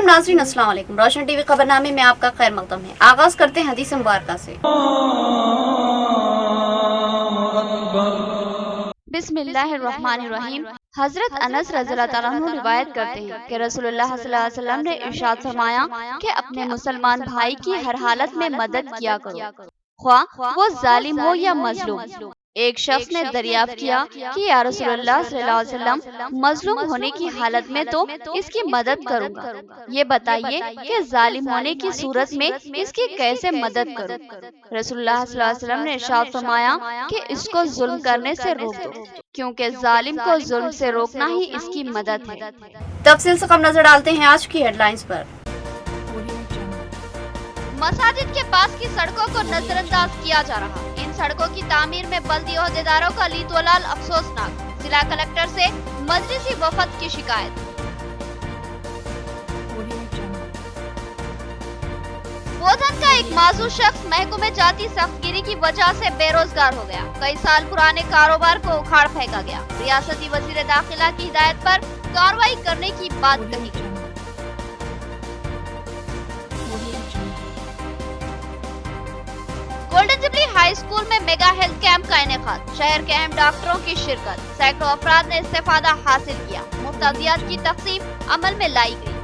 नाज़रीन, अस्सलाम वालेकुम। रोशन टीवी खबरनामे में आपका खैर मकदम है। आगाज करते हैं हदीस मुबारका से। बिस्मिल्लाहिर्रहमानिर्रहीम। हजरत अनस रज़ियल्लाहु ताला अन्हु रिवायत करते हैं कि रसूलुल्लाह सल्लल्लाहु अलैहि वसल्लम ने इरशाद फरमाया कि अपने मुसलमान भाई की हर हालत में मदद किया करो, ख्वाह वो जालिम हो या मजलूम। एक शख्स ने दरियाफ्त किया कि या रसूलुल्लाह सल्लल्लाहु अलैहि वसल्लम, मजलूम होने की हालत में तो इसकी मदद करूंगा, ये बताइए कि जालिम होने की सूरत में इसकी कैसे मदद करूं। रसूलुल्लाह सल्लल्लाहु अलैहि वसल्लम ने इरशाद फरमाया कि इसको जुल्म करने से रोक दो, क्योंकि जालिम को जुल्म से रोकना ही इसकी मदद है। तफसील से कम नजर डालते हैं आज की हेडलाइंस पर। मसाजिद के पास की सड़कों को नजरअंदाज किया जा रहा। इन सड़कों की तामीर में बल्दी ओहदेदारों का लीतोलाल अफसोसनाक। जिला कलेक्टर से मजलिसी वफद की शिकायत। बोधन का एक माजूर शख्स महकमे जाती सख्तगिरी की वजह से बेरोजगार हो गया। कई साल पुराने कारोबार को उखाड़ फेंका गया। रियासती वजीर दाखिला की हिदायत पर कार्रवाई करने की बात कही गई। गोल्डन जुबली हाई स्कूल में मेगा हेल्थ कैंप का इनेकाद। शहर के अहम डॉक्टरों की शिरकत। सैकड़ों अफराद ने इस्तेफादा हासिल किया। मुफ्त अद्वियात की तकसीम अमल में लाई गई।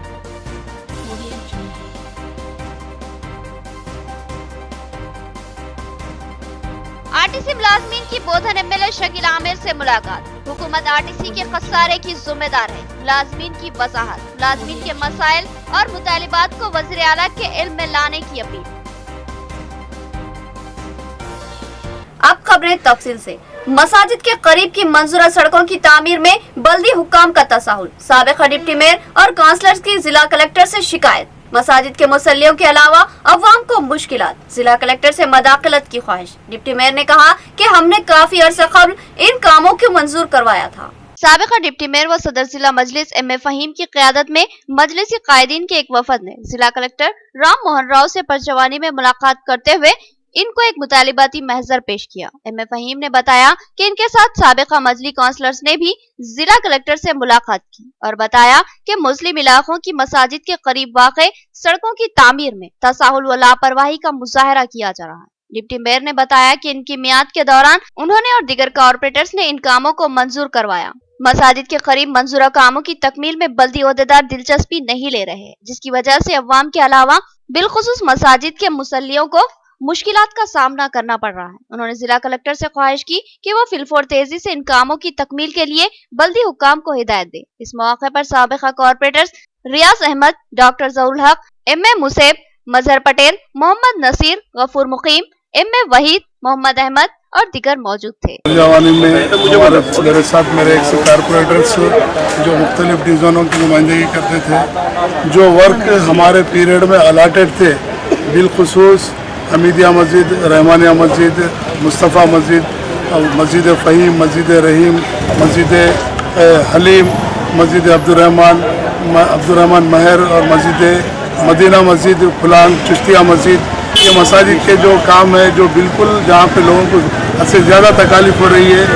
आरटीसी मुलाजमीन की बोधन एमएलए शकील आमिर से मुलाकात। हुकूमत आरटीसी के खसारे की जिम्मेदार है। मुलाजमीन की वजाहत। मुलाजमीन के मसाइल और मुतालिबात को वज़ीर आला के इल्म में लाने की अपील। अब खबरें तफसील से। मसाजिद के करीब की मंजूरा सड़कों की तामीर में बल्दी हुक्काम का तसाहुल। साबिक़ डिप्टी मेयर और काउंसलर्स की जिला कलेक्टर से शिकायत। मसाजिद के मुसल्लियों के अलावा अवाम को मुश्किलात। जिला कलेक्टर से मदाखलत की ख्वाहिश। डिप्टी मेयर ने कहा कि हमने काफी अरसे कबल इन कामों को मंजूर करवाया था। साबिक़ डिप्टी मेयर व सदर जिला मजलिस एम.ए. फहीम की क़यादत में मजलिसी कायदीन के एक वफद ने जिला कलेक्टर राम मोहन राव से परचवानी में मुलाकात करते हुए इनको एक मुतालिबाती महजर पेश किया। एम.ए. फहीम ने बताया कि इनके साथ साबिक़ा मजली काउंसलर्स ने भी जिला कलेक्टर से मुलाकात की और बताया कि मुस्लिम इलाकों की मसाजिद के करीब वाक़े सड़कों की तामीर में तसाहुल व लापरवाही का मुजाहरा किया जा रहा है। डिप्टी मेयर ने बताया कि इनकी मियाद के दौरान उन्होंने और दीगर कारपोरेटर्स ने इन कामों को मंजूर करवाया। मसाजिद के करीब मंजूरा कामों की तकमील में बल्दी ओहदेदार दिलचस्पी नहीं ले रहे, जिसकी वजह से अवाम के अलावा बिलखुसूस मसाजिद के मुसल्लियों को मुश्किलात का सामना करना पड़ रहा है। उन्होंने जिला कलेक्टर से ख्वाहिश की कि वो फिलफोर तेजी से इन कामों की तकमील के लिए बल्दी हुक्काम को हिदायत दे। इस मौके पर साबिक़ा कॉर्पोरेटर्स रियाज अहमद, डॉक्टर ज़हुरुल हक, एम.ए. मुसेब, मजहर पटेल, मोहम्मद नसीर, गफूर मुकीम, एम.ए. वहीद, मोहम्मद अहमद और दीगर मौजूद थे। जवानी में मेरे साथ मेरे एक से कारपोरेटर्स जो मुख्तलिफ डिवीजनों की नुमाइंदगी करते थे, जो वर्क हमारे पीरियड में अलाटेड थे, बिलखुसूस हमीदिया मस्जिद, रहमानिया मस्जिद, मुस्तफ़ा मस्जिद, मस्जिद फ़हीम, मस्जिद रहीम, मस्जिद हलीम, मस्जिद अब्दुर्रहमान महर और मस्जिद मदीना मस्जिद, फुलान चिश्तिया मस्जिद, ये मसाजिद के जो काम है, जो बिल्कुल जहाँ पे लोगों को हद से ज़्यादा तकालीफ हो रही है,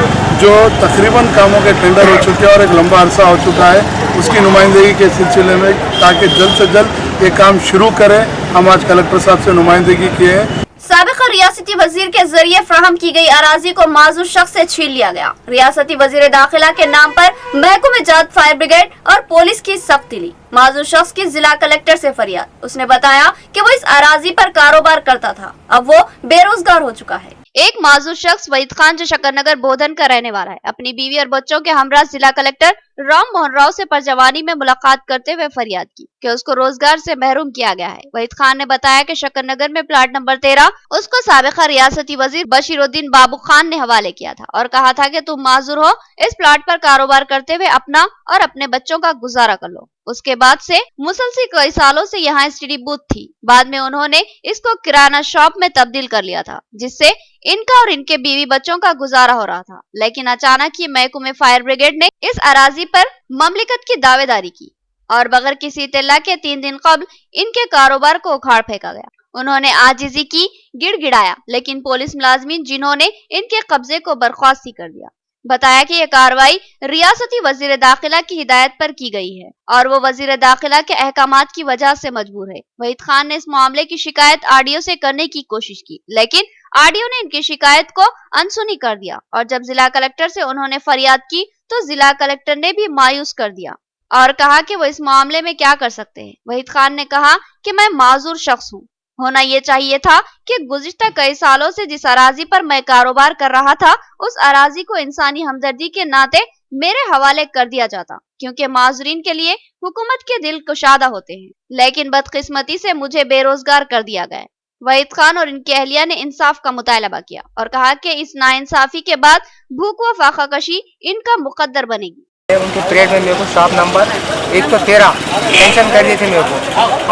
जो तकरीबन कामों के टेंडर हो चुके हैं और एक लंबा अरसा हो चुका है, उसकी नुमाइंदगी के सिलसिले में ताकि जल्द से जल्द ये काम शुरू करें, हम आज कलेक्टर साहब से नुमाइंदगी किए हैं। साबिक़ रियासती वजीर के जरिए फ्राहम की गई अराजी को माजूर शख्स से छीन लिया गया। रियासती वजीर दाखिला के नाम पर महकमे जात, फायर ब्रिगेड और पुलिस की सख्ती ली। माजूर शख्स की जिला कलेक्टर से फरियाद। उसने बताया कि वो इस अराजी पर कारोबार करता था, अब वो बेरोजगार हो चुका है। एक माजूर शख्स वहीद खान जो शकरनगर बोधन का रहने वाला है, अपनी बीवी और बच्चों के हमरा जिला कलेक्टर राम मोहन राव से परजवानी में मुलाकात करते हुए फरियाद की कि उसको रोजगार से महरूम किया गया है। वहीद खान ने बताया कि शकरनगर में प्लाट नंबर 13 उसको साबिक़ा रियासती वजीर बशीरुद्दीन बाबू खान ने हवाले किया था और कहा था कि तुम माजूर हो, इस प्लाट पर कारोबार करते हुए अपना और अपने बच्चों का गुजारा कर लो। उसके बाद से मुसलसल कई सालों से यहाँ एसटीडी बूथ थी। बाद में उन्होंने इसको किराना शॉप में तब्दील कर लिया था, जिससे इनका और इनके बीवी बच्चों का गुजारा हो रहा था। लेकिन अचानक ये महकमे फायर ब्रिगेड ने इस अराजी पर ममलिकत की दावेदारी की और बगैर किसी इत्तला के 3 दिन कबल इनके कारोबार को उखाड़ फेंका गया। उन्होंने आजिजी की, गिड़गिड़ाया, लेकिन पुलिस मुलाजमीन जिन्होंने इनके कब्जे को बर्खास्त कर दिया। बताया कि यह कार्रवाई रियासती वजीर दाखिला की हिदायत पर की गई है और वो वजीर दाखिला के अहकामात की वजह से मजबूर है। वहीद खान ने इस मामले की शिकायत आरडीओ से करने की कोशिश की, लेकिन आरडीओ ने इनकी शिकायत को अनसुनी कर दिया और जब जिला कलेक्टर से उन्होंने फरियाद की तो जिला कलेक्टर ने भी मायूस कर दिया और कहा कि वो इस मामले में क्या कर सकते हैं। वहीद खान ने कहा कि मैं माजूर शख्स हूँ, होना ये चाहिए था कि गुज़िश्ता कई सालों से जिस अराजी पर मैं कारोबार कर रहा था उस अराजी को इंसानी हमदर्दी के नाते मेरे हवाले कर दिया जाता, क्योंकि माजूरीन के लिए हुकूमत के दिल कुशादा होते हैं, लेकिन बदकिस्मती से मुझे बेरोजगार कर दिया गया। वहीद खान और इनकी अहलिया ने इंसाफ का मुतालबा किया और कहा कि इस नाइंसाफी के बाद भूख व फाकाकशी इनका मुकद्दर बनेगी। उनके पीरियड में मेरे को शॉप नंबर 113 टेंशन कर दिए थे मेरे को।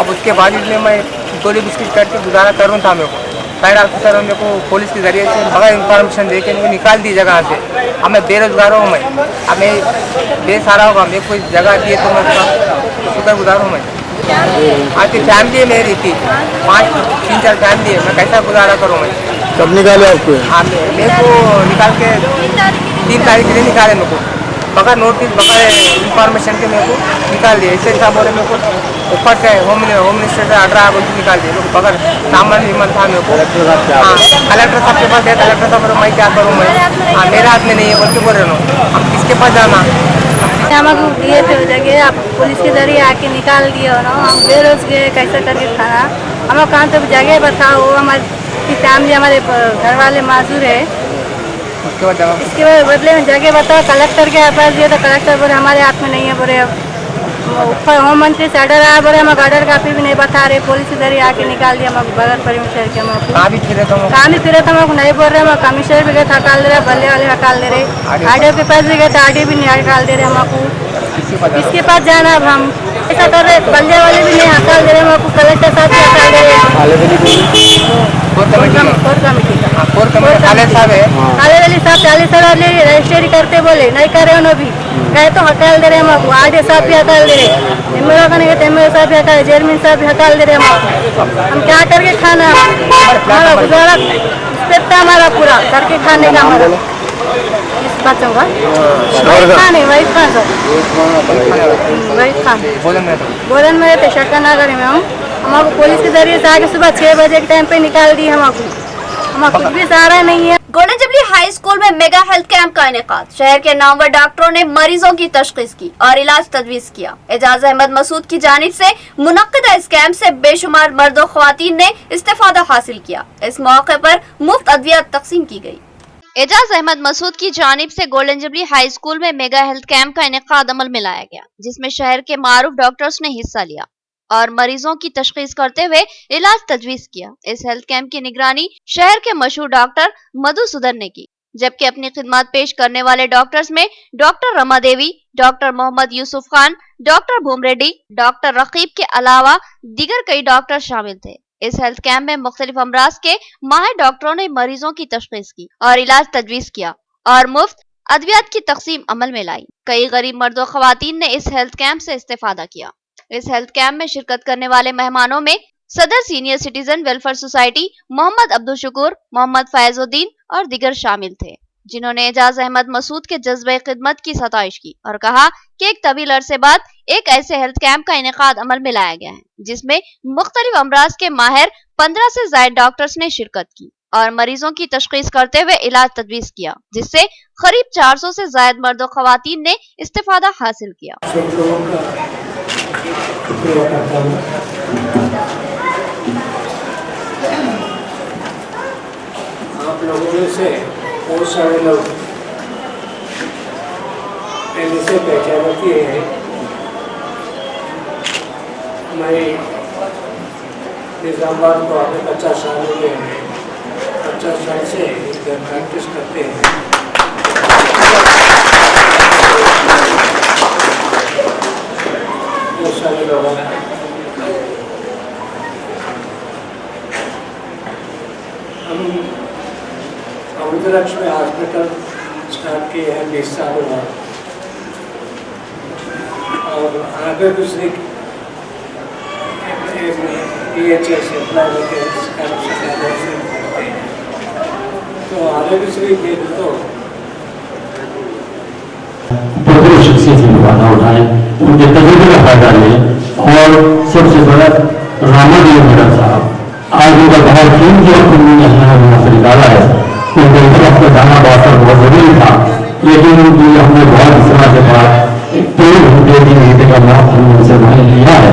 अब उसके बाद में मैं गोली बिस्किट करके गुजारा कर रहा था। मेरे को फायर ऑफिसर मेरे को पुलिस के जरिए से बड़ा इन्फॉर्मेशन दे के मुझे निकाल दी जगह से। अब मैं बेरोजगार हूँ, मैं अब मैं बेसहारा होगा, मेरे को जगह दिए तो मैं उसका शुक्रगुजार हूँ। मैं आपकी फैमिली है मेरी थी 3-4 फैमिली है, मैं कैसा गुजारा करूँ। मैं कब निकाले आपको? हाँ मेरे को निकाल के 3 तारीख के लिए निकाले मेरे को, बगैर नोटिस बगैर इन्फॉर्मेशन के मेरे को निकाल दिए। इससे साहब बोले मेरे को ऊपर से होम मिनिस्टर से ऑर्डर आ बोल निकाल दिए मेरे को, बगैर सामान निमन था मेरे को। हाँ कलेक्टर साहब के पास है, कलेक्टर साहब मैं क्या करूँ मैं, हाँ मेरे हाथ में नहीं है बोल के बोल रहे हो। हम किसके पास जाना? हमको दिए थे जगह, आप पुलिस के जरिए आके निकाल दिए हो ना। हम बेरोजगार कैसे करके खाना, हम लोग कहाँ तो जगह बताओ। हमारी फैमिली हमारे घर वाले माजूर है, इसके बदले में जगह बताओ। कलेक्टर के पास दिया तो कलेक्टर बोले हमारे हाथ में नहीं है, बोले ऊपर होम मंत्री से ऑर्डर आया, बोले हम ऑर्डर कापी भी नहीं बता रहे। पुलिस के जरिए आके निकाल दिया हम बगैर परमिशन के। हम कहाँ भी फिरे तो हम नहीं बोल रहे। हम कमिश्नर भी गए हटाल दे रहे, बल्ले वाले हटाल दे रहे, आरडीओ के पास भी गए तो आरडीओ भी नहीं हटाल दे रहे हमको। किसके पास जाना अब हम ऐसा कर रहे, बल्ले वाले भी नहीं हटाल दे रहे हमको, कलेक्टर साहब भी हटाल दे रहे। काले वाली साहब 40 साल रजिस्ट्री करते बोले नहीं कर रहे भी गए तो हटाल दे रहे हमको। आरडीओ साहब भी हटाल दे रहे, एमएलए का नहीं गए एमएलए साहब भी हटाल, चेयरमैन साहब भी हटाल दे रहे हमको। हम क्या करके खाना, हमारा गुजारा था हमारा पूरा करके खाने का हमारा इस बच्चों का। वहीद खान है, वहीद खान सर, वहीद खान बोलन में रहते शक्कर नगर में हूँ। हमको पुलिस के जरिए से आके सुबह 6 बजे के टाइम पे निकाल दी हमको कुछ भी सहारा नहीं है। गोल्डन जुबली हाई स्कूल में मेगा हेल्थ कैंप का इनेकाद। शहर के नामवर डॉक्टरों ने मरीजों की तशखीस की और इलाज तजवीज किया। एजाज अहमद मसूद की जानिब से मुनक्किदा इस कैंप से बेशुमार मर्द और ख्वातीन ने इस्तेफादा हासिल किया। इस मौके पर मुफ्त अद्वियात तकसीम की गई। एजाज अहमद मसूद की जानिब से गोल्डन जुबली हाई स्कूल में मेगा हेल्थ कैंप का इनेकाद अमल में लाया गया, जिसमें शहर के मारूफ डॉक्टर्स ने हिस्सा लिया और मरीजों की तशखीस करते हुए इलाज तजवीज किया। इस हेल्थ कैंप की निगरानी शहर के मशहूर डॉक्टर मधुसूदन ने की, जबकि अपनी खिदमत पेश करने वाले डॉक्टर्स में doctor Rama Devi, doctor Mohammad Yusuf Khan, doctor Bhoom Reddy, doctor Raqib के अलावा दीगर कई डॉक्टर शामिल थे। इस हेल्थ कैंप में मुख्तलिफ अमराज के माहिर डॉक्टरों ने मरीजों की तशखीस की और इलाज तजवीज किया और मुफ्त अद्वियात की तकसीम अमल में लाई। कई गरीब मर्द और खवातीन ने इस हेल्थ कैंप से इस्तेफादा किया। इस हेल्थ कैंप में शिरकत करने वाले मेहमानों में सदर senior citizen welfare society Mohammed Abdul Shukur, Mohammed Faizuddin और दिगर शामिल थे, जिन्होंने एजाज अहमद मसूद के जज्बे खिदमत की सताइश की और कहा कि एक तवील अरसे बाद एक ऐसे हेल्थ कैंप का इनेकाद अमल में लाया गया है, जिसमें मुख्तलिफ अमराज के माहिर 15 से ज्यादा डॉक्टर्स ने शिरकत की और मरीजों की तशखीस करते हुए इलाज तजवीज किया, जिससे करीब 400 से ज्यादा मर्द और खवातीन ने इस्तेफादा हासिल किया। आप लोगों में से बहुत सारे लोग पहले से पहचान किए हैं। मैं निजामाबाद को आगे 50 साल हो गए हैं, 50 साल से इधर प्रैक्टिस करते हैं। बहुत सारे लोग हम अमृतरक्ष में हॉस्पिटल स्टार्ट किए हैं 20 साल हुआ और आगे दूसरी PHS तो आगे दूसरी तो प्रबल शख्सियत से फायदा उठाएं, उनके तजुर्बे का फायदा लें। और सबसे बड़ा रामादेव मेरा साहब, आज उनका बहुत कीमती वक्त उन्होंने यहाँ से निकाला है, क्योंकि इस वक्त जाना बहुत जरूरी था, लेकिन हमने बहुत समय के बाद एक 3 घंटे का वक्त हमने उनसे वहीं लिया है।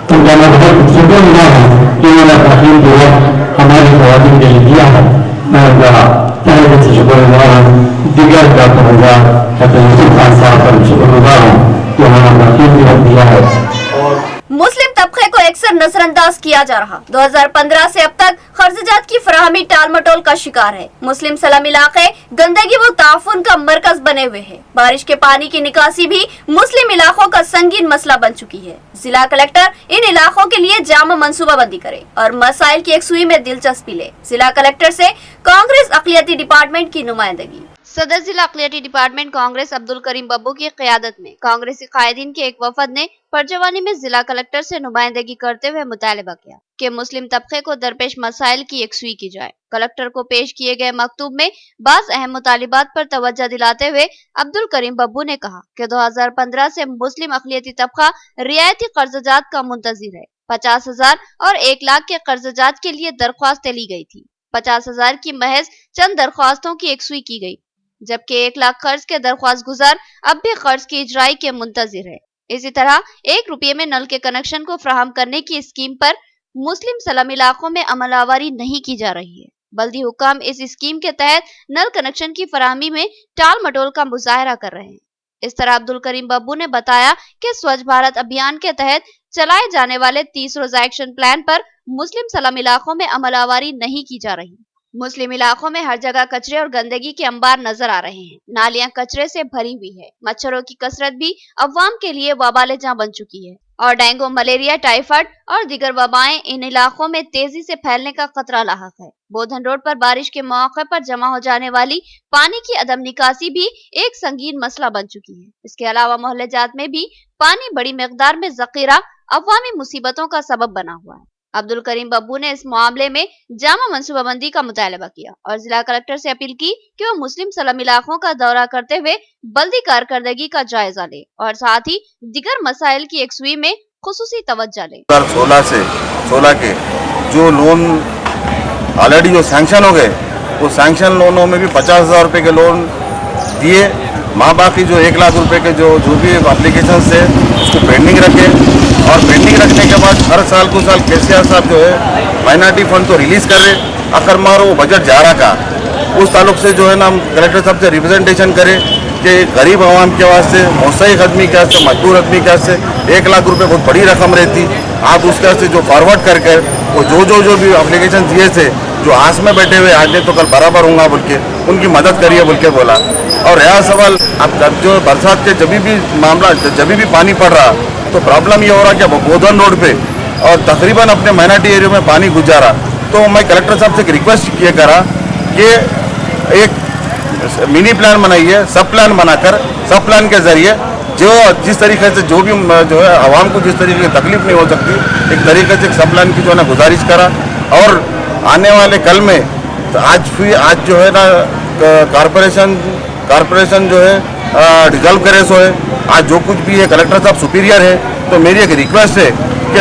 उनका मैं बहुत शुक्र मिला हूँ कि उन्होंने अपना कीमती वक्त हमारी खवातीन के लिए दिया है। मैं उनका तहे दिल से शुक्रगुजार हूँ। दिगर डॉक्टर यूसुफ खान साहब का शुक्रगुजार हूँ कि उन्होंने अपना कीमती वक्त दिया है। मुस्लिम तबके को अक्सर नजरअंदाज किया जा रहा 2015 से अब तक खर्चजात की फराहमी टालमटोल का शिकार है। मुस्लिम सलम इलाके गंदगी व ताफुन का मरकज बने हुए हैं। बारिश के पानी की निकासी भी मुस्लिम इलाकों का संगीन मसला बन चुकी है। जिला कलेक्टर इन इलाकों के लिए जामा मंसूबाबंदी करे और मसाइल की यकसुई में दिलचस्पी ले। जिला कलेक्टर से कांग्रेस अक़लियती डिपार्टमेंट की नुमाइंदगी। सदर जिला अक़लियती डिपार्टमेंट कांग्रेस अब्दुल करीम बब्बू की क़यादत में कांग्रेसी कायदीन के एक वफद ने परजवानी में जिला कलेक्टर से नुमाइंदगी करते हुए मुतालबा किया कि मुस्लिम तबके को दरपेश मसाइल की यकसुई की जाए। कलेक्टर को पेश किए गए मकतूब में बाज़ अहम मुतालिबात पर तवज्जो दिलाते हुए अब्दुल करीम बब्बू ने कहा कि 2015 से मुस्लिम अक़लियती तबका रियायती कर्ज़जात का मुंतज़िर है। 50,000 और 1 लाख के कर्ज़जात के लिए दरख्वास्तें ली गई थी। 50,000 की महज चंद दरख्वास्तों की यकसुई की गई, जबकि 1 लाख कर्ज के दरख्वास्त गुजार अब भी कर्ज की इजराई के मुंतजिर है। इसी तरह 1 रुपये में नल के कनेक्शन को फराहम करने की स्कीम पर मुस्लिम सलम इलाकों में अमलावरी नहीं की जा रही है। बल्दी हुकाम इस स्कीम के तहत नल कनेक्शन की फराहमी में टाल मटोल का मुजाहरा कर रहे हैं। इस तरह अब्दुल करीम बब्बू ने बताया कि स्वच्छ भारत अभियान के तहत चलाए जाने वाले 30 रोजा एक्शन प्लान पर मुस्लिम सलम इलाकों में अमलावरी नहीं की जा रही। मुस्लिम इलाकों में हर जगह कचरे और गंदगी के अंबार नजर आ रहे हैं। नालियां कचरे से भरी हुई है। मच्छरों की कसरत भी अवाम के लिए वबाले जहां बन चुकी है और डेंगू, मलेरिया, टाइफाइड और दीगर वबाएं इन इलाकों में तेजी से फैलने का खतरा लाहक है। बोधन रोड पर बारिश के मौके पर जमा हो जाने वाली पानी की अदम निकासी भी एक संगीन मसला बन चुकी है। इसके अलावा मोहल्ले जात में भी पानी बड़ी मिकदार में जखीरा अवामी मुसीबतों का सबब बना हुआ है। अब्दुल करीम बब्बू ने इस मामले में जामा मंसूबाबंदी का मुतालबा किया और जिला कलेक्टर से अपील की कि वो मुस्लिम सलम इलाकों का दौरा करते हुए बल्दी कारकर्दगी का जायजा ले और साथ ही दिगर मसाइल की यकसुई में खुसूसी तवज्जो ले। 2016 से 16 के जो लोन ऑलरेडी जो सैंक्शन हो गए, वो सैंक्शन लोनों में भी 50,000 रुपये के लोन दिए। बाकी जो 1 लाख रुपए के जो भी एप्लीकेशन से उसको पेंडिंग रखे और पेंडिंग रखने के बाद हर साल को साल केसीआर साहब जो है माइनॉरिटी फंड तो रिलीज कर रहे, आखिर मार वो बजट जा रहा का उस ताल्लुक से जो है ना हम कलेक्टर साहब से रिप्रेजेंटेशन करें कि गरीब आवाम के वास्ते, मुस्तहिक आदमी के वास्ते, मजदूर आदमी के वास्ते 1 लाख रुपए बहुत बड़ी रकम रहती। आप उसके वास्ते जो फॉरवर्ड करके वो जो भी एप्लीकेशन दिए थे, जो आस में बैठे हुए आज नहीं तो कल बराबर होंगे बोल के उनकी मदद करिए बोल के बोला। और यह सवाल अब जो बरसात के जब भी मामला जब भी पानी पड़ रहा तो प्रॉब्लम ये हो रहा कि बोधन रोड पे और तकरीबन अपने माइनॉरिटी एरिया में पानी घुस जा रहा। तो मैं कलेक्टर साहब से एक रिक्वेस्ट किया करा कि एक मिनी प्लान बनाइए, सब प्लान बनाकर सब प्लान के जरिए जो जिस तरीके से जो भी जो है आवाम को जिस तरीके की तकलीफ नहीं हो सकती, एक तरीके से सब प्लान की जो है ना गुजारिश करा। और आने वाले कल में तो आज जो है ना कारपोरेशन जो है डिजॉल्व करे सो है, आज जो कुछ भी है कलेक्टर साहब सुपीरियर है। तो मेरी एक रिक्वेस्ट है कि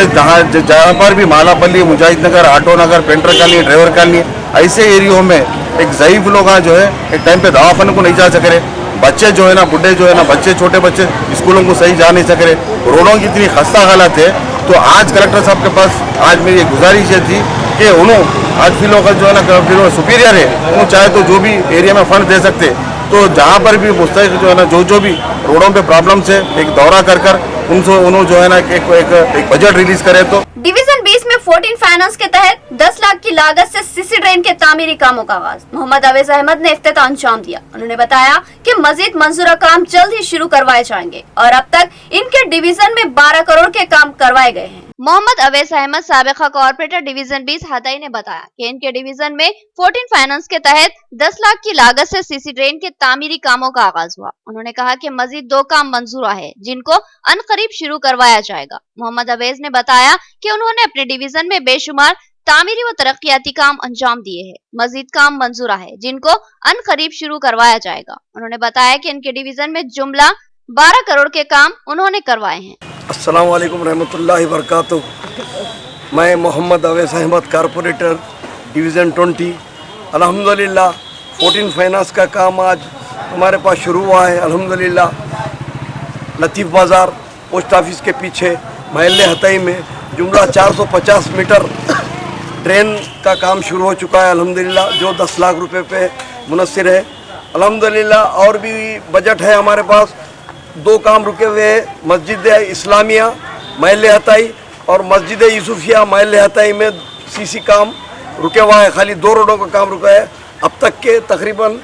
जहाँ पर भी मालापल्ली, मुजाहिद नगर, आटो नगर, पेंटर कॉलोनी, ड्राइवर कॉलोनी ऐसे एरियो में एक ज़ईफ लोग जो है एक टाइम पे दवाखाने को नहीं जा सक रहे, बच्चे जो है ना बुढ़े जो है ना बच्चे छोटे बच्चे स्कूलों को सही जा नहीं सक रहे, रोडों की इतनी खस्ता हालत है। तो आज कलेक्टर साहब के पास आज मेरी एक गुजारिश ये थी कि उन्होंने आज फिर लोग जो है ना फिर सुपीरियर है, उन्होंने चाहे तो जो भी एरिया में फंड दे सकते, तो जहाँ पर भी मुस्तहिक जो है ना जो भी रोडों पे प्रॉब्लम है एक दौरा कर उन्होंने जो है ना एक बजट रिलीज करे। तो डिवीजन 20 में 14 फाइनेंस के तहत 10 लाख की लागत से सीसी ड्रेन के तामीरी कामों का आगाज मोहम्मद अवेज अहमद ने इफ्तिताह अंजाम दिया। उन्होंने बताया कि मजीद मंजूरा काम जल्द ही शुरू करवाए जाएंगे और अब तक इनके डिवीजन में 12 करोड़ के काम करवाए गए हैं। मोहम्मद अवेज अहमद साबिका कॉर्पोरेटर डिवीजन 20 हतई ने बताया कि इनके डिवीजन में 14 फाइनेंस के तहत 10 लाख की लागत से सीसी ड्रेन के तामीरी कामों का आगाज हुआ। उन्होंने कहा कि मजीद 2 काम मंजूर है जिनको अनकरीब शुरू करवाया जाएगा। मोहम्मद अवेज ने बताया कि उन्होंने अपने डिवीजन में बेशुमार तामीरी व तरक्याती काम अंजाम दिए हैं। मजीद काम मंजूरा है जिनको अनकरीब शुरू करवाया जाएगा। उन्होंने बताया कि इनके डिवीजन में जुमला 12 करोड़ के काम उन्होंने करवाए हैं। अस्सलाम वालेकुम रहमतुल्लाहि बरकातुहू। मैं मोहम्मद अवैस अहमद कारपोरेटर डिवीज़न 20। अल्हम्दुलिल्लाह 14 फाइनेंस का काम आज हमारे पास शुरू हुआ है। अल्हम्दुलिल्लाह लतीफ़ बाज़ार पोस्ट ऑफिस के पीछे महल्ले हतई में जुमला 450 मीटर ड्रेन का काम शुरू हो चुका है अल्हम्दुलिल्लाह, जो 10 लाख रुपए पे मुनस्सिर है अल्हम्दुलिल्लाह। और भी बजट है हमारे पास। 2 काम रुके हुए हैं, मस्जिद इस्लामिया महल्ले हतई और मस्जिद यूसुफिया महल्ले हतई में सीसी काम रुके हुआ है। खाली 2 रोडों का काम रुका है। अब तक के तकरीबन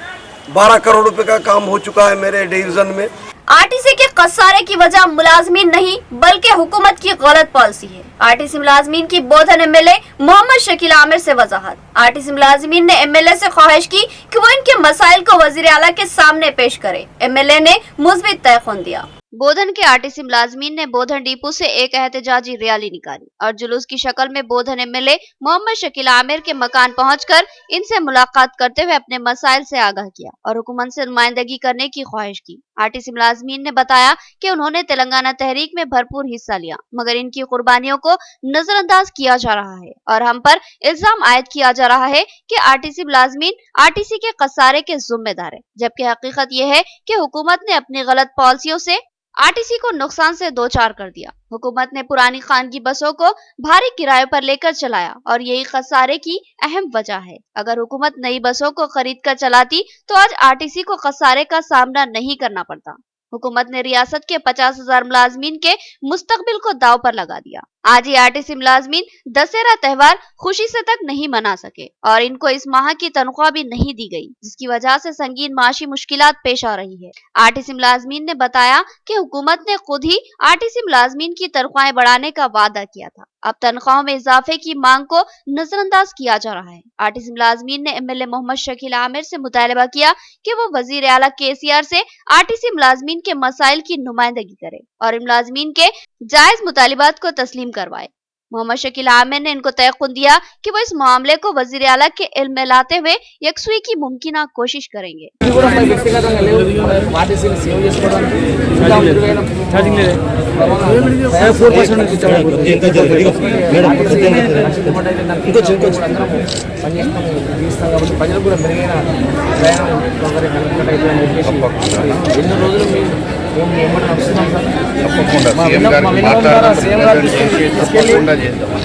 12 करोड़ रुपए का काम हो चुका है मेरे डिवीज़न में। आरटीसी के कसारे की वजह मुलाजमीन नहीं बल्कि हुकूमत की गलत पॉलिसी है। आरटीसी मुलाजमीन की बोधन एमएलए मोहम्मद शकील आमिर से वजाहत। आरटीसी मुलाजमीन ने एमएलए से ख्वाहिश की कि वो इनके मसाइल को वजीर आला के सामने पेश करे। एमएलए ने मुस्बित तयखुन दिया। बोधन के आरटीसी मुलाजमीन ने बोधन डिपो से एक एहतजाजी रैली निकाली और जुलूस की शक्ल में बोधन एमएलए मोहम्मद शकील आमिर के मकान पहुंचकर इनसे मुलाकात करते हुए अपने मसाइल से आगाह किया और हुकूमत से नुमाइंदगी करने की ख्वाहिश की। आरटीसी मुलाजमीन ने बताया कि उन्होंने तेलंगाना तहरीक में भरपूर हिस्सा लिया, मगर इनकी कुर्बानियों को नजरअंदाज किया जा रहा है और हम पर इल्जाम आयद किया जा रहा है कि आरटीसी मुलाजमीन आरटीसी के कसारे के जिम्मेदार है, जबकि हकीकत यह है कि हुकूमत ने अपनी गलत पॉलिसियों से आरटीसी को नुकसान से दो चार कर दिया। हुकूमत ने पुरानी खानगी बसों को भारी किराए पर लेकर चलाया और यही खसारे की अहम वजह है। अगर हुकूमत नई बसों को खरीद कर चलाती तो आज आरटीसी को खसारे का सामना नहीं करना पड़ता। हुकूमत ने रियासत के 50,000 मुलाजमीन के मुस्तकबिल को दाव पर लगा दिया। आज ही आरटीसी मुलाजमीन दशहरा त्योहार खुशी से तक नहीं मना सके और इनको इस माह की तनख्वाह भी नहीं दी गई, जिसकी वजह से संगीन माशी मुश्किलात पेश आ रही है। आरटीसी मुलाजमीन ने बताया कि हुकूमत ने खुद ही आरटीसी मुलाजमीन की तनख्वाहें बढ़ाने का वादा किया था। अब तनख्वाहों में इजाफे की मांग को नजरअंदाज किया जा रहा है। आरटीसी मुलाजमीन ने एमएलए मोहम्मद शकील आमिर से मुतालबा किया कि वो वजीर आला केसीआर से आरटीसी मुलाजमीन के मसाइल की नुमाइंदगी करे और मुलाजमीन के जायज मुतालिबात को तस्लीम करवाए। मोहम्मद शकील आमिर ने इनको तयकुन दिया कि वो इस मामले को वजीर आला के इल्म में लाते हुए यकसुई की मुमकिन कोशिश करेंगे।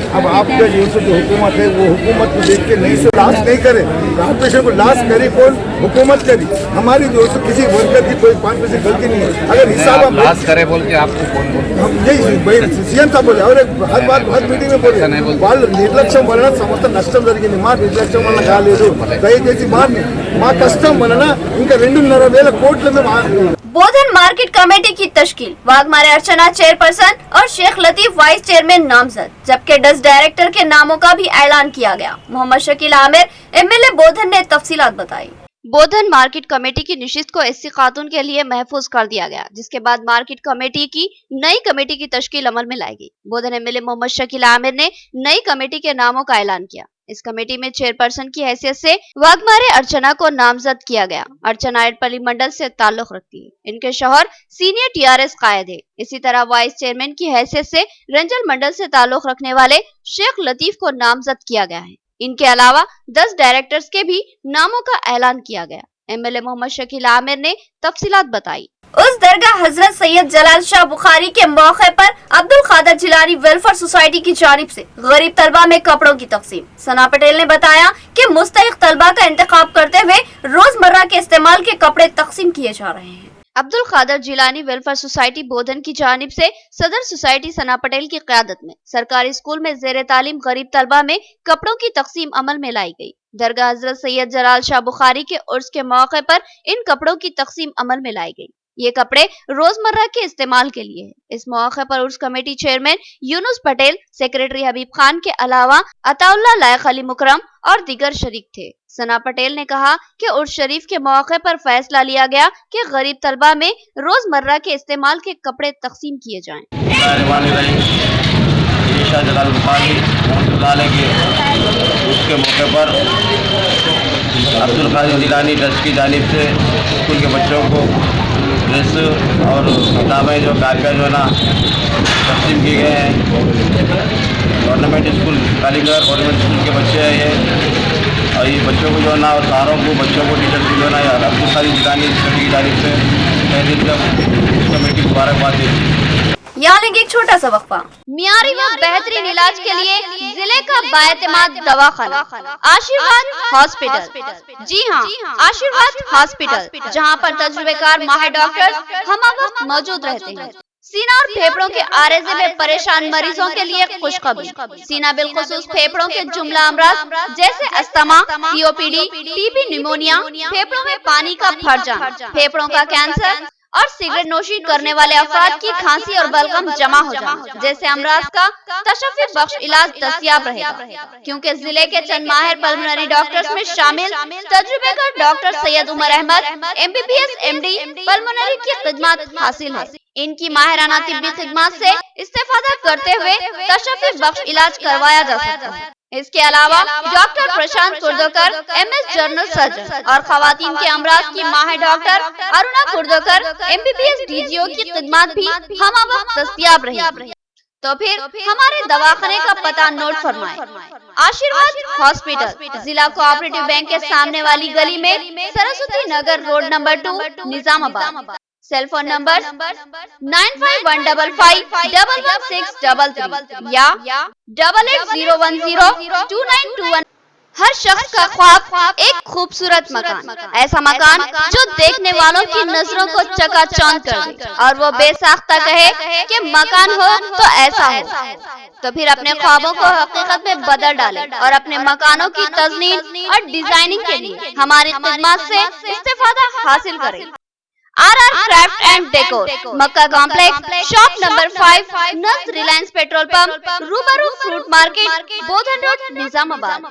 अब आपका जो हुकूमत है वो हुकूमत को देख के नहीं से लाश नहीं करे, कॉर्पोरेशन को लाश करे कौन? हुकूमत करी। हमारी जो किसी वर्कर की कोई 5 पैसे गलती नहीं है। अगर हिसाब आप लाश करे बोल के आपको कौन बोल? हम यही सीएम साहब बोले और हर बार हर मीटिंग में बोले వాళ్ళు నిర్లక్ష్యం వలన సంస్థ నష్టం జరిగింది। మా నిర్లక్ష్యం వలన కాలేదు, దయచేసి మా కష్టం వలన ఇంకా 2.5 కోట్ల మేము बोधन मार्केट कमेटी की तश्कील। वाघमारे अर्चना चेयरपर्सन और शेख लतीफ वाइस चेयरमैन नामजद, जबकि डस्ट डायरेक्टर के नामों का भी ऐलान किया गया। मोहम्मद शकील आमिर एमएलए बोधन ने तफसीलात बताई। बोधन मार्केट कमेटी की निशिस्त को एससी खातून के लिए महफूज कर दिया गया, जिसके बाद मार्केट कमेटी की नई कमेटी की तश्कील अमल में लाएगी। बोधन एमएलए मोहम्मद शकील आमिर ने नई कमेटी के नामों का ऐलान किया। इस कमेटी में चेयरपर्सन की हैसियत से वाघमारे अर्चना को नामजद किया गया। अर्चना एडपल्ली मंडल से ताल्लुक रखती है। इनके शौहर सीनियर टीआरएस कायद है। इसी तरह वाइस चेयरमैन की हैसियत से रंजल मंडल से ताल्लुक रखने वाले शेख लतीफ को नामजद किया गया है। इनके अलावा 10 डायरेक्टर्स के भी नामों का ऐलान किया गया। एमएलए मोहम्मद शकील आमिर ने तफसीलात बताई। उस दरगाह हजरत सैयद जलाल शाह बुखारी के मौके पर अब्दुल खादर जिलानी वेलफेयर सोसाइटी की जानिब से गरीब तलबा में कपड़ों की तकसीम। सना पटेल ने बताया कि मुस्तहिक तलबा का इंतखाब करते हुए रोजमर्रा के इस्तेमाल के कपड़े तकसीम किए जा रहे हैं। अब्दुल खादर जिलानी वेलफेयर सोसाइटी बोधन की जानिब से सदर सोसाइटी सना पटेल की क़यादत में सरकारी स्कूल में जेर तालीम गरीब तलबा में कपड़ों की तकसीम अमल में लाई गई। दरगाह हजरत सैयद जलाल शाह बुखारी के उर्स के मौके पर इन कपड़ों की तकसीम अमल में लाई गई। ये कपड़े रोजमर्रा के इस्तेमाल के लिए है। इस मौके पर Urs committee chairman Yunus Patel, secretary Habib Khan के अलावा अताउल्लाह लायक अली मुकरम और दीगर शरीक थे। सना पटेल ने कहा कि उर्स शरीफ के मौके पर फैसला लिया गया कि गरीब तलबा में रोजमर्रा के इस्तेमाल के कपड़े तकसीम किए जाएं। के मौके पर अब्दुल कादिर जिलानी ट्रस्ट की जानिब से स्कूल के बच्चों को ड्रेस और किताबें जो कापियाँ जो है ना तकसीम किए गए हैं। Government school Kaligarh government school के बच्चे हैं ये, और ये बच्चों को जो है ना और सारों को बच्चों को टीचर को जो है ना यार अब्दुल कादिर जिलानी ट्रस्ट की जानिब से तहरीर कमेटी मुबारकबाद देती है। यहाँ लेंगे एक छोटा सा वक्फा। मियारी व बेहतरीन इलाज के लिए जिले का बाएतमाद दवाखाना आशीर्वाद हॉस्पिटल। जी हाँ, आशीर्वाद हॉस्पिटल, जहाँ पर तजुर्बेकार माहिर डॉक्टर हम वक्त मौजूद रहते हैं। सीना और फेफड़ों के आरेजे में परेशान मरीजों के लिए खुशखबरी। सीना बिलखुसूस फेफड़ों के जुमला अमराज जैसे अस्थमा, सीओपीडी, टीबी, निमोनिया, फेफड़ों में पानी का भर जाना, फेफड़ों का कैंसर और सिगरेट नोशी करने वाले अफराद की खांसी और बलगम जमा हो जाना जैसे अमराज का तशफ़्फ़ी बख्श इलाज दस्तयाब रहेगा, क्योंकि जिले के चंद माहिर पल्मोनरी डॉक्टर्स में शामिल तजुर्बेकार doctor Syed Umar Ahmed MBBS MD pulmonary की खिदमत हासिल है। इनकी माहिराना तिब्बी खिदमत से इस्तेफादा करते हुए तशफ़्फ़ी बख्श इलाज करवाया जा सकता है। इसके अलावा डॉक्टर प्रशांत कुर्दोकर MS जनरल सर्जन और खवातीन के अमराज की माहिर डॉक्टर अरुणा कुर्दोकर MBBS DGO की खिदमत भी हम वक्त दस्तयाब रहेगी। तो फिर हमारे दवाखाने का पता नोट फरमाएं। आशीर्वाद हॉस्पिटल, जिला कोऑपरेटिव बैंक के सामने वाली गली में Saraswati Nagar road number 2 Nizamabad. Cell phone number 9515511633 या 8801029221। हर शख्स का ख्वाब एक खूबसूरत मकान, ऐसा मकान जो देखने वालों की नजरों को चकाचौंध कर दे और वो बेसाख्ता कहे कि मकान हो तो ऐसा हो। तो फिर अपने ख्वाबों को हकीकत में बदल डाले और अपने मकानों की तज़नीन और डिजाइनिंग के लिए हमारी खिदमत से इस्तेफादा हासिल करें। RR craft and decor, Makkah complex, shop number 5, नज़ Reliance petrol pump, Rubaru fruit market, Bodhan road, Nizamabad.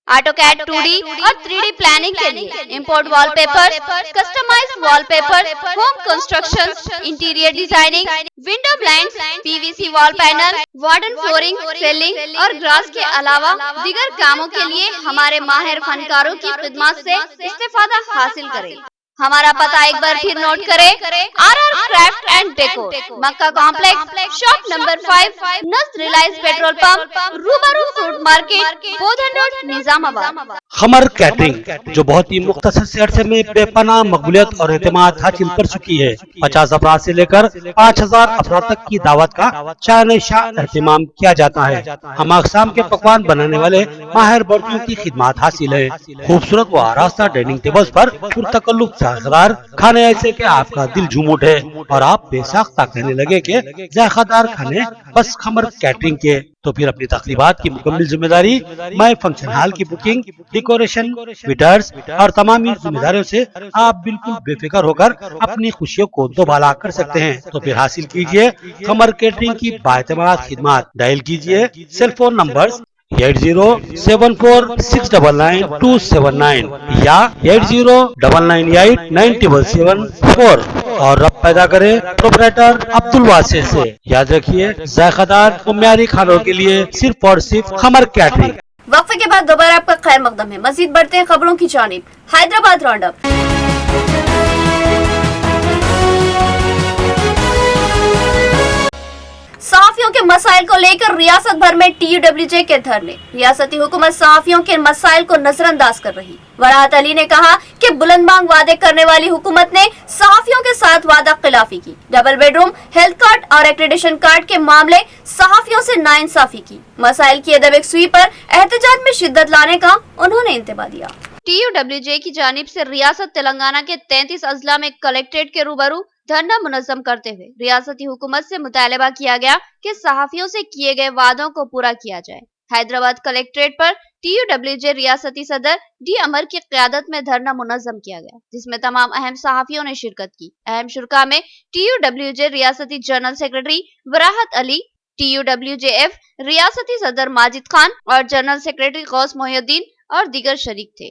AutoCAD 2D और 3D प्लानिंग के लिए import wallpaper, customised wallpaper, home construction, interior designing, window blinds, PVC wall panel, wooden flooring, ceiling और glass के अलावा दीगर कामों के लिए हमारे माहिर फनकारों की खिदमत से इस्तेफादा हासिल करें। हमारा पता एक बार फिर नोट करें। RR craft and decor, Makkah complex, shop number 5, नज़ Reliance petrol pump, Rubaru fruit market, Bodhan road, Nizamabad. Qamar catering, जो बहुत ही मुख्तसर से अरसे में बेपनाह मकबूलियत और एतमाद हासिल कर चुकी है। 50 अफराद से लेकर 5000 अफराद तक की दावत का शान शाह एहतमाम किया जाता है। हम अक़साम के पकवान बनाने वाले माहिर बर्तियों की खिदमत हासिल है। खूबसूरत व आरास्ता डाइनिंग टेबल्स पर पुरतकल्लुफ़ जायकेदार खाने ऐसे के आपका दिल झूम उठे और आप बेसाख्ता कहने लगे कि जायकेदार खाने बस खमर कैटरिंग के। तो फिर अपनी तकरीबात की मुकम्मल जिम्मेदारी मैं फंक्शन हॉल की बुकिंग, डेकोरेशन, वेटर्स और तमाम जिम्मेदारियों से आप बिल्कुल बेफिक्र होकर अपनी खुशियों को दोबाला कर सकते हैं। तो फिर हासिल कीजिए खमर कैटरिंग की बाएतमाद खिदमत। डायल कीजिए सेल फोन नंबर 8074699279 या 8099897774 और रब पैदा करें प्रोपराइटर अब्दुल वासिर से। याद रखिए, जायकेदार और म्यारी खानों के लिए सिर्फ और सिर्फ खमर कैटरिंग। वक्फे के बाद दोबारा आपका खैर मकदम है। मजीद बढ़ते हैं खबरों की जानिब। हैदराबाद राउंडअप। सहाफियों के मसाइल को लेकर रियासत भर में TUWJ के धरने। रियासती हुकूमत सहाफियों के मसाइल को नजरअंदाज कर रही। वराहत अली ने कहा कि बुलंदबांग वादे करने वाली हुकूमत ने सहाफियों के साथ वादा खिलाफी की। डबल बेडरूम, हेल्थ कार्ड और एक्रेडिशन कार्ड के मामले सहाफियों से नाइंसाफी की। मसाइल की अदब सुई पर एहतजाज में शिद्दत लाने का उन्होंने इंतबा दिया। TUWJ की जानिब से रियासत तेलंगाना के 33 अजला में कलेक्ट्रेट के रूबरू धरना मुनज़्ज़म करते हुए रियासती हुकूमत से मुतालबा किया गया कि सहाफियों से किए गए वादों को पूरा किया जाए। हैदराबाद कलेक्ट्रेट पर TUWJ रियासती सदर D अमर की क़यादत में धरना मुनज़्ज़म किया गया, जिसमें तमाम अहम सहाफियों ने शिरकत की। अहम शुरका में TUWJ रियासती जनरल सेक्रेटरी वराहत अली, TUWJF रियासती सदर माजिद खान और जनरल सेक्रेटरी गौस मोहिउद्दीन और दीगर शरीक थे।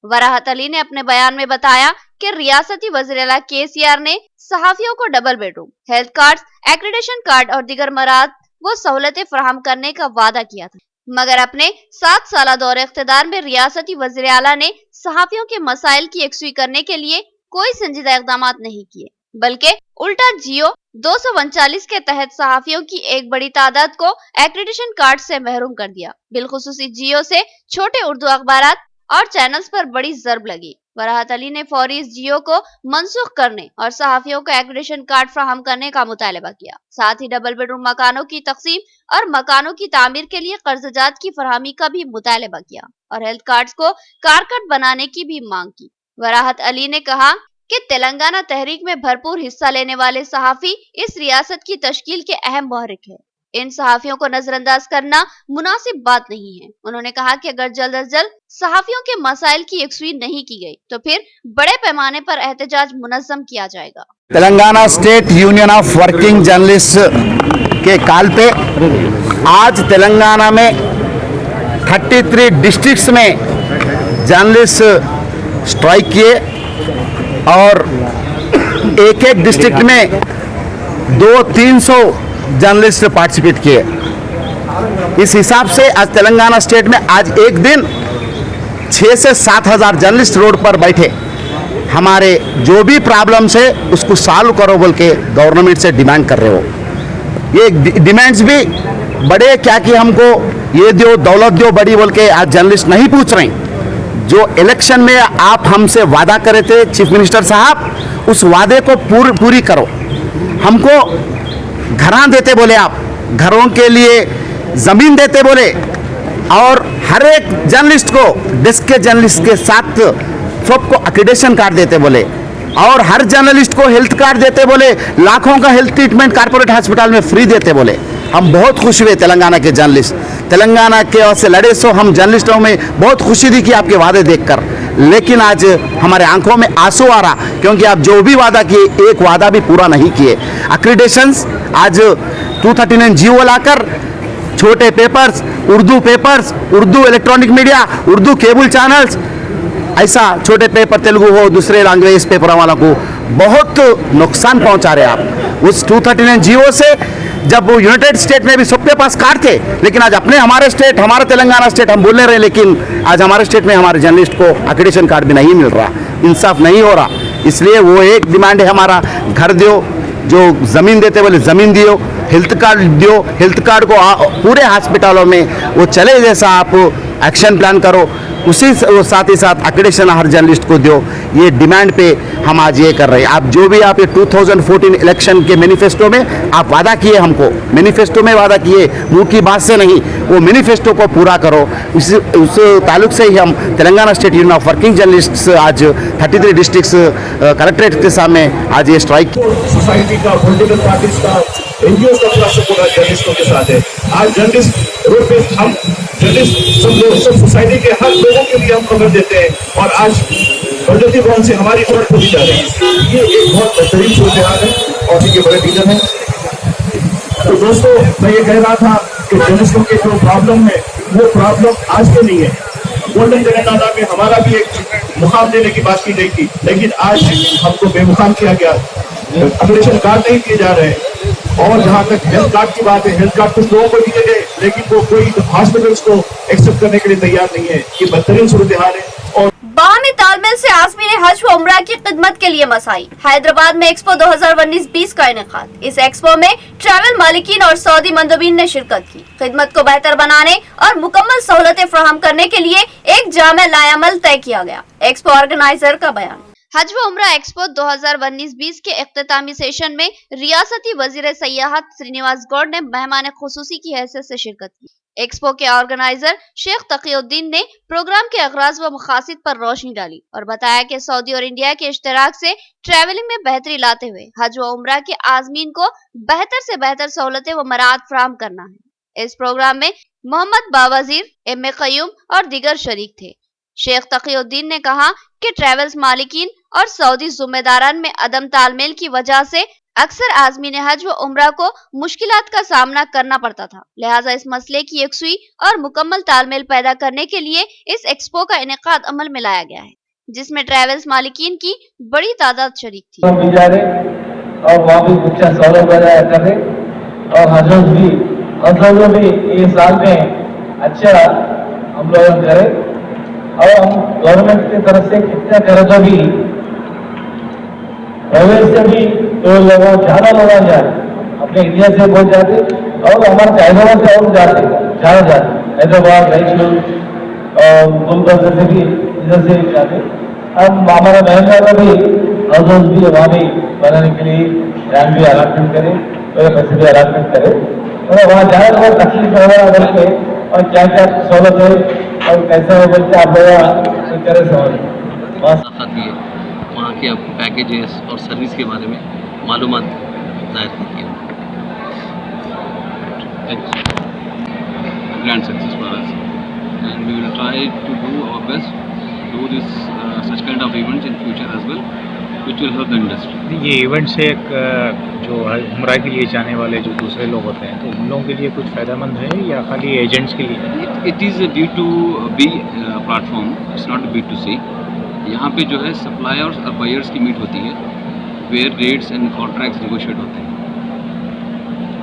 वराहत अली ने अपने बयान में बताया कि रियासती वज़ीर-ए-आला KCR ने सहाफियों को double bedroom, health card, accreditation card और दीगर मराद वो सहूलतें फराहम करने का वादा किया था। मगर अपने 7 साल दौर इख्तिदार में रियासती वज़ीर आला ने सहाफियों के मसाइल की यकसुई करने के लिए कोई संजीदा इक़दाम नहीं किए, बल्कि उल्टा जियो 239 के तहत सहाफियों की एक बड़ी तादाद को एक्रेडिटेशन कार्ड से महरूम कर दिया। बिलखुसूसी जियो से छोटे उर्दू अखबारात और चैनल्स पर बड़ी ज़रब लगी। वराहत अली ने फौरी इस जियो को मनसूख करने और सहाफियों को एक्रेडिटेशन कार्ड फराहम करने का मुतालबा किया। साथ ही डबल बेडरूम मकानों की तकसीम और मकानों की तामीर के लिए कर्जजात की फरहमी का भी मुतालबा किया और हेल्थ कार्ड्स को कारकर्द बनाने की भी मांग की। वराहत अली ने कहा कि तेलंगाना तहरीक में भरपूर हिस्सा लेने वाले सहाफी इस रियासत की तश्कील के अहम महरिक है। इन सहाफियों को नजरअंदाज करना मुनासिब बात नहीं है। उन्होंने कहा कि अगर जल्द अज जल्द सहाफियों के मसाइल की यकसुई नहीं की गई तो फिर बड़े पैमाने पर एहतजाज मुनज़्ज़म किया जाएगा। Telangana state union of working journalist के काल पे आज तेलंगाना में 33 डिस्ट्रिक्ट्स में जर्नलिस्ट स्ट्राइक किए और एक एक डिस्ट्रिक्ट में 200-300 जर्नलिस्ट पार्टिसिपेट किए। इस हिसाब से आज तेलंगाना स्टेट में आज एक दिन 6 से 7 हज़ार जर्नलिस्ट रोड पर बैठे हमारे जो भी प्रॉब्लम्स है उसको सॉल्व करो बोल के गवर्नमेंट से डिमांड कर रहे हो। ये डिमांड्स भी बड़े क्या कि हमको ये दो दौलत दो बड़ी बोल के आज जर्नलिस्ट नहीं पूछ रहे। जो इलेक्शन में आप हमसे वादा करे थे चीफ मिनिस्टर साहब, उस वादे को पूरी करो। हमको घरां देते बोले, आप घरों के लिए ज़मीन देते बोले और हर एक जर्नलिस्ट को डेस्क के जर्नलिस्ट के साथ सबको एक्रेडिटेशन कार्ड देते बोले और हर जर्नलिस्ट को हेल्थ कार्ड देते बोले, लाखों का हेल्थ ट्रीटमेंट कारपोरेट हॉस्पिटल में फ्री देते बोले। हम बहुत खुश हुए तेलंगाना के जर्नलिस्ट, तेलंगाना के से लड़े सो हम जर्नलिस्टों में बहुत खुशी थी कि आपके वादे देखकर, लेकिन आज हमारे आंखों में आंसू आ रहा क्योंकि आप जो भी वादा किए एक वादा भी पूरा नहीं किए। एक्रेडिटेशंस आज 239 जियो लाकर छोटे papers, Urdu electronic media, Urdu cable channels, ऐसा छोटे पेपर तेलुगु हो दूसरे लैंग्वेज पेपर वालों को बहुत नुकसान पहुंचा रहे आप। उस 239 जियो से जब यूनाइटेड स्टेट में भी सबके पास कार्ड थे, लेकिन आज अपने हमारे स्टेट, हमारा तेलंगाना स्टेट हम बोल रहे हैं, लेकिन आज हमारे स्टेट में हमारे जर्नलिस्ट को एक्रेडिटेशन कार्ड भी नहीं मिल रहा, इंसाफ नहीं हो रहा। इसलिए वो एक डिमांड है हमारा, घर दो, जो ज़मीन देते बोले ज़मीन दियो, हेल्थ कार्ड दियो, हेल्थ कार्ड को पूरे हॉस्पिटलों में वो चले जैसा आप एक्शन प्लान करो, उसी साथ ही साथ एक्रेडिटेशन हर जर्नलिस्ट को दो। ये डिमांड पे हम आज ये कर रहे हैं। आप जो भी आप ये 2014 इलेक्शन के मैनिफेस्टो में आप वादा किए, हमको मैनिफेस्टो में वादा किए, मुंह की बात से नहीं, वो मैनिफेस्टो को पूरा करो। उस ताल्लुक से ही हम Telangana state union of working journalists आज 33 डिस्ट्रिक्ट्स कलेक्ट्रेट के सामने आज ये स्ट्राइक। सोसाइटी का, पॉलिटिकल पार्टीज का, एनजीओ का पूरा सपोर्ट जर्नलिस्टों के साथ है। आज जर्नलिस्ट रोड पे, हम जर्नलिस्ट सब सोसाइटी के हर लोगों के लिए हम खबर देते हैं और आज प्रगति भवन से हमारी खबर पहुंची जा रही है। ये एक बहुत बेहतरीन सूरत हाल है और ये बड़े रीजन है। तो दोस्तों, मैं ये कह रहा था कि जर्नलिस्टों के जो प्रॉब्लम है वो प्रॉब्लम आज के नहीं है। गोल्डन तेलंगाना में हमारा भी एक मुकाम देने की बात की गई थी, लेकिन आज हमको बेमुकाम किया गया, एक्रेडिटेशन कार्ड नहीं दिए जा रहे। और जहाँ तक हेल्थ कार्ड की बात है, हेल्थ कार्ड कुछ लोगों को दिए गए, लेकिन वो कोई हॉस्पिटल्स को एक्सेप्ट करने के लिए तैयार नहीं है। ये बदतरीन सूरत हाल है। और बाहमी तालमेल से आज़मी ने हज व उम्रा की खिदमत के लिए मसाई। हैदराबाद में एक्सपो 2019-20 का इनेकाद। इस एक्सपो में ट्रैवल मालिकीन और सऊदी मंदोबीन ने शिरकत की। खिदमत को बेहतर बनाने और मुकम्मल सहूलतें फराहम करने के लिए एक जामे लायामल तय किया गया। एक्सपो ऑर्गेनाइजर का बयान। हज व उम्रा एक्सपो 2019-20 के इख्तितामी सेशन में रियासती वजीर सयाहत श्रीनिवास गौड़ ने मेहमान खुसूसी की हैसियत से शिरकत की। एक्सपो के ऑर्गेनाइजर शेख तकीउद्दीन ने प्रोग्राम के अगराज व मकासद पर रोशनी डाली और बताया कि सऊदी और इंडिया के इश्तराक से ट्रैवलिंग में बेहतरी लाते हुए हज व उम्रा के आज़मीन को बेहतर से बेहतर सहूलतें व मराहत फराहम करना है। इस प्रोग्राम में मोहम्मद बावजीर, एम ए कयूम और दीगर शरीक थे। शेख तकीउद्दीन ने कहा कि ट्रैवल्स मालिकीन और सऊदी जिम्मेदारान में अदम तालमेल की वजह से अक्सर आज़मीन हज व उम्रा को मुश्किलात का सामना करना पड़ता था, लिहाजा इस मसले की यकसुई और मुकम्मल तालमेल पैदा करने के लिए इस एक्सपो का इनेकाद अमल में लाया गया है, जिसमें ट्रैवल्स मालिकीन की बड़ी तादाद शरीक थी। और वहाँ भी अच्छा सहूलत कर रहे और हजरत भी इस साल में अच्छा हम लोग करें और हम गवर्नमेंट की तरफ से कितना करें तो भी प्राइवेट से भी तो लोग ज़्यादा लोग जाए अपने इंडिया से बहुत जाते और हमारे हैदराबाद से और जाते ज़्यादा जाते हैदराबाद रायचूर और गुलबर्गा से भी इधर से जाते। अब हमारे महंगा में भी हाउस भी वहाँ भी बनाने के लिए लैंड भी अलॉटमेंट करें और पैसे भी अलॉटमेंट करें और वहाँ जाने का तकलीफ वगैरह करके और क्या क्या सहूलत है और कैसा है बोलते आप लोग करें सहूलत वहाँ के अब पैकेजेस और सर्विस के बारे में मालूमात जाहिर की है। Grand success for us, and we will try to do our best to do this such kind of events in future as well, which will help the industry. ये इवेंट से एक जो उम्रा के लिए जाने वाले जो दूसरे लोग होते हैं तो उन लोगों के लिए कुछ फ़ायदेमंद है या खाली एजेंट्स के लिए? It is a B2B platform, it's not a B2C. यहाँ पे जो है सप्लायर्स और बायर्स की मीट होती है, where rates and contracts negotiate होते हैं।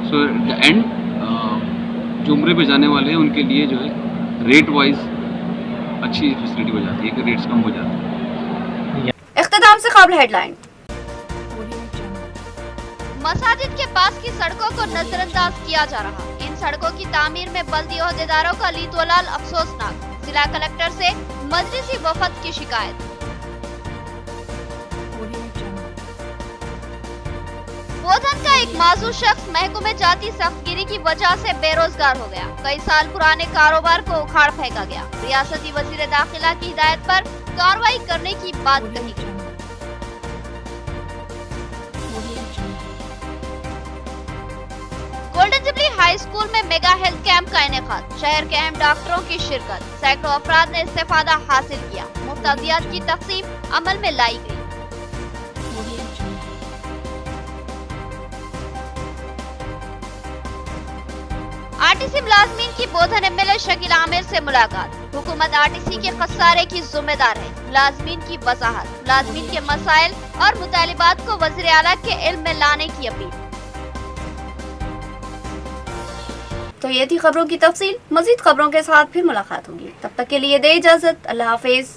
सो एट द एंड जो उम्रे पे जाने वाले हैं उनके लिए जो है रेट वाइज अच्छी फैसिलिटी हो जाती है कि रेट्स कम हो जाते हैं। इख्तिताम से खबर हेडलाइन। मसाजिद के पास की सड़कों को नजरअंदाज किया जा रहा। इन सड़कों की तामीर में बल्दी ओहदेदारों का लीतोलाल अफसोसनाक। जिला कलेक्टर से मजलिसी वफद की शिकायत। बोधन का एक माजूर शख्स महकमे जाती सख्तगिरी की वजह से बेरोजगार हो गया। कई साल पुराने कारोबार को उखाड़ फेंका गया। रियासती वजीर दाखिला की हिदायत पर कार्रवाई करने की बात कही गई। गोल्डन जुबली हाई स्कूल में मेगा हेल्थ कैंप का इनेकाद। शहर के अहम डॉक्टरों की शिरकत। सैकड़ों अफराद ने इस्तेफादा हासिल किया। मुफ्त अद्वियात की तकसीम अमल में लाई गई। आरटीसी मुलाजमीन की बोधन एमएलए शकील आमिर से मुलाकात। हुकूमत आरटीसी के खसारे की जिम्मेदार है। मुलाजमीन की वजाहत। मुलाजमीन के मसाइल और मुतालिबात को वज़ीर आला के इल्म में लाने की अपील। तो ये थी खबरों की तफसील। मजीद खबरों के साथ फिर मुलाकात होगी। तब तक के लिए दे इजाजत। अल्लाह हाफिज।